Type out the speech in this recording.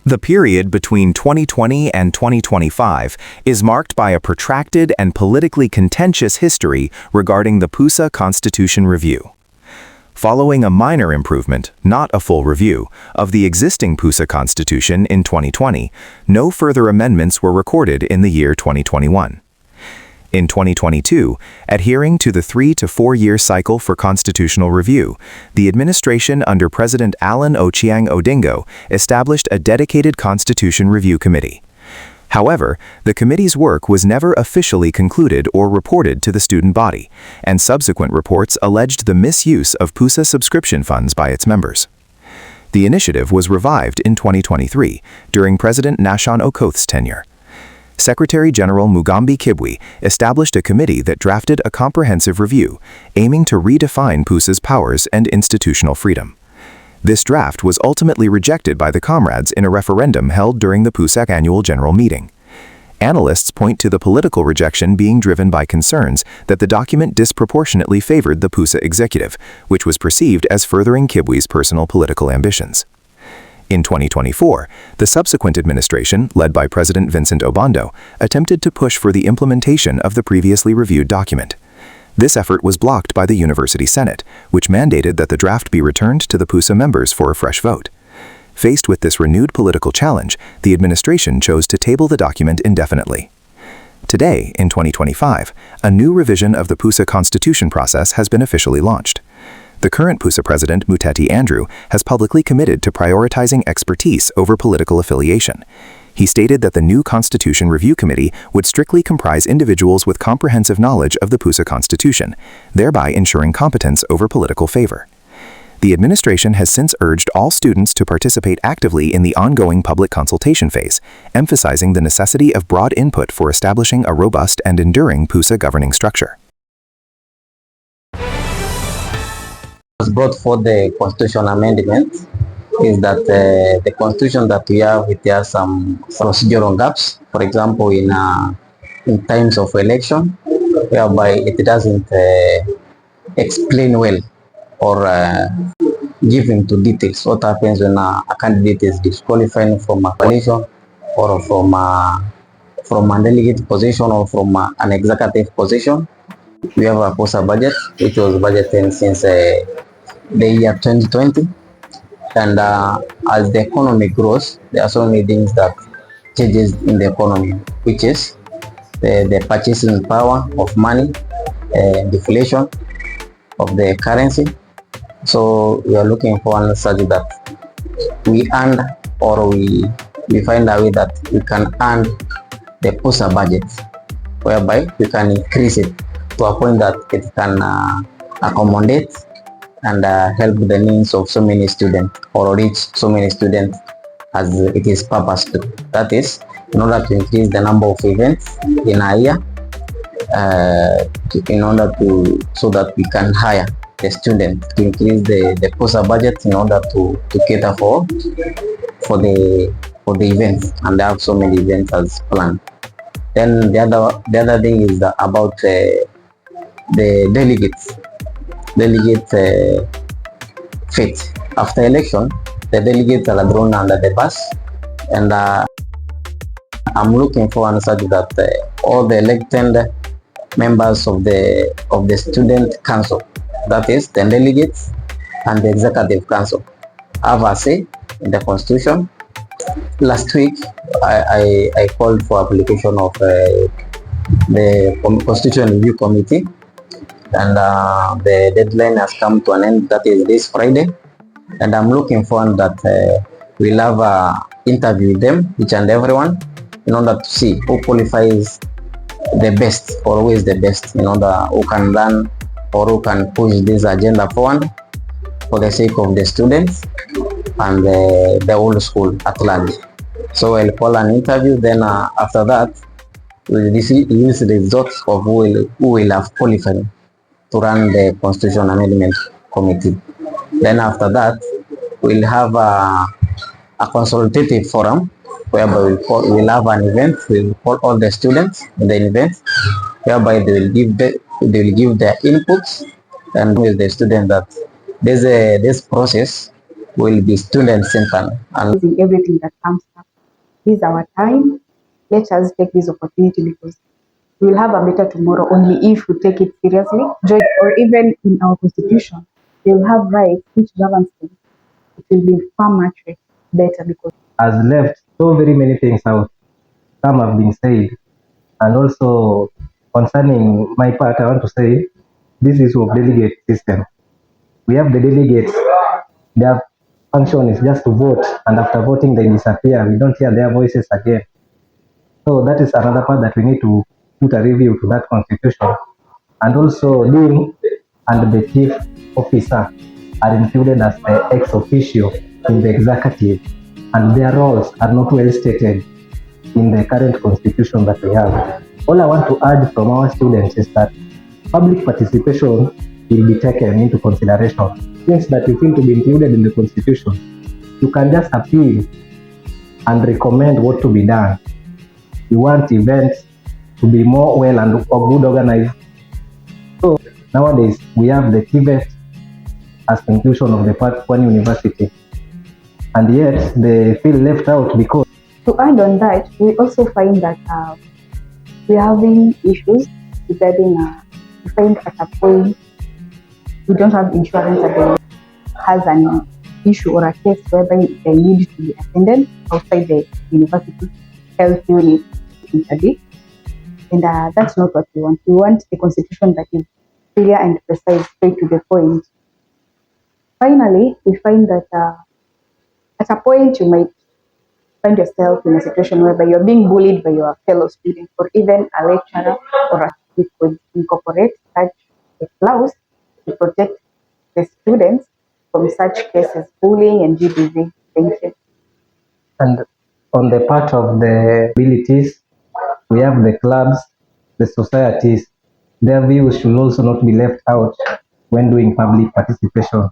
The period between 2020 and 2025 is marked by a protracted and politically contentious history regarding the PUSA Constitution review. Following a minor improvement, not a full review, of the existing PUSA Constitution in 2020, no further amendments were recorded in the year 2021. In 2022, adhering to the 3 to 4 year cycle for constitutional review, the administration under President Allan Ochieng Odingo established a dedicated Constitution Review Committee. However, the committee's work was never officially concluded or reported to the student body, and subsequent reports alleged the misuse of PUSA subscription funds by its members. The initiative was revived in 2023 during President Nashon Okoth's tenure. Secretary General Mugambi Kibwi established a committee that drafted a comprehensive review, aiming to redefine PUSA's powers and institutional freedom. This draft was ultimately rejected by the comrades in a referendum held during the PUSA annual general meeting. Analysts point to the political rejection being driven by concerns that the document disproportionately favored the PUSA executive, which was perceived as furthering Kibwi's personal political ambitions. In 2024, the subsequent administration, led by President Vincent Obondo, attempted to push for the implementation of the previously reviewed document. This effort was blocked by the University Senate, which mandated that the draft be returned to the PUSA members for a fresh vote. Faced with this renewed political challenge, the administration chose to table the document indefinitely. Today, in 2025, a new revision of the PUSA Constitution process has been officially launched. The current PUSA President Muteti Andrew has publicly committed to prioritizing expertise over political affiliation. He stated that the new Constitution Review Committee would strictly comprise individuals with comprehensive knowledge of the PUSA Constitution, thereby ensuring competence over political favor. The administration has since urged all students to participate actively in the ongoing public consultation phase, emphasizing the necessity of broad input for establishing a robust and enduring PUSA governing structure. Brought for the constitution amendment is that the constitution that we have, it has some procedural gaps. For example, in times of election, whereby it doesn't explain well or give into details what happens when a candidate is disqualified from a coalition or from a delegate position or from an executive position. We have a PUSA budget, which was budgeted since the year 2020, and as the economy grows, there are so many things that changes in the economy, which is the purchasing power of money, deflation of the currency. So we are looking for such that we earn, or we find a way that we can earn the PUSA budget, whereby we can increase it to a point that it can accommodate and help the needs of so many students, or reach so many students as it is purposed to. That is, in order to increase the number of events in a year, so that we can hire the students, to increase the PUSA budget in order to cater for the events, and they have so many events as planned. Then the other thing is about the delegates. Delegate fit. After election, the delegates are thrown under the bus, and I'm looking for an such that all the elected members of the student council, that is the delegates and the executive council, have a say in the constitution. Last week, I called for application of the Constitution Review Committee, and the deadline has come to an end, that is this Friday, and I'm looking forward that we'll have an interview with them, each and everyone, in order to see who qualifies the best, or who is the best, in order who can learn or who can push this agenda forward for the sake of the students and the whole school at large. So I'll call an interview, then after that we'll use the results of who will have qualified to run the Constitution Amendment Committee. Then after that, we'll have a consultative forum, whereby we'll have an event. We'll call all the students in the event, whereby they will give their inputs, and with the student that this process will be student centered, and everything that comes up this is our time. Let us take this opportunity because we will have a better tomorrow only if we take it seriously. Or even in our constitution, we will have rights which governs them. It will be far much better because has left so very many things out. Some have been said. And also concerning my part, I want to say this is of delegate system. We have the delegates, their function is just to vote, and after voting they disappear. We don't hear their voices again. So that is another part that we need to put a review to that constitution. And also Dean and the chief officer are included as the ex officio in the executive, and their roles are not well stated in the current constitution that we have. All I want to urge from our students is that public participation will be taken into consideration. Things that you feel to be included in the constitution, you can just appeal and recommend what to be done. You want events to be more well and good organized. So nowadays we have the TVET as conclusion of the Pwani University, and yet they feel left out because. To add on that, we also find that we're having issues regarding we find at a point we don't have insurance again has an issue or a case whereby they need to be attended outside the university health unit interdict, and that's not what we want. We want a constitution that is clear and precise, straight to the point. Finally, we find that at a point you might find yourself in a situation whereby you're being bullied by your fellow students or even a lecturer, or we could incorporate such a clause to protect the students from such cases, bullying and GBV. Thank you. And on the part of the abilities, we have the clubs, the societies. Their views should also not be left out when doing public participation.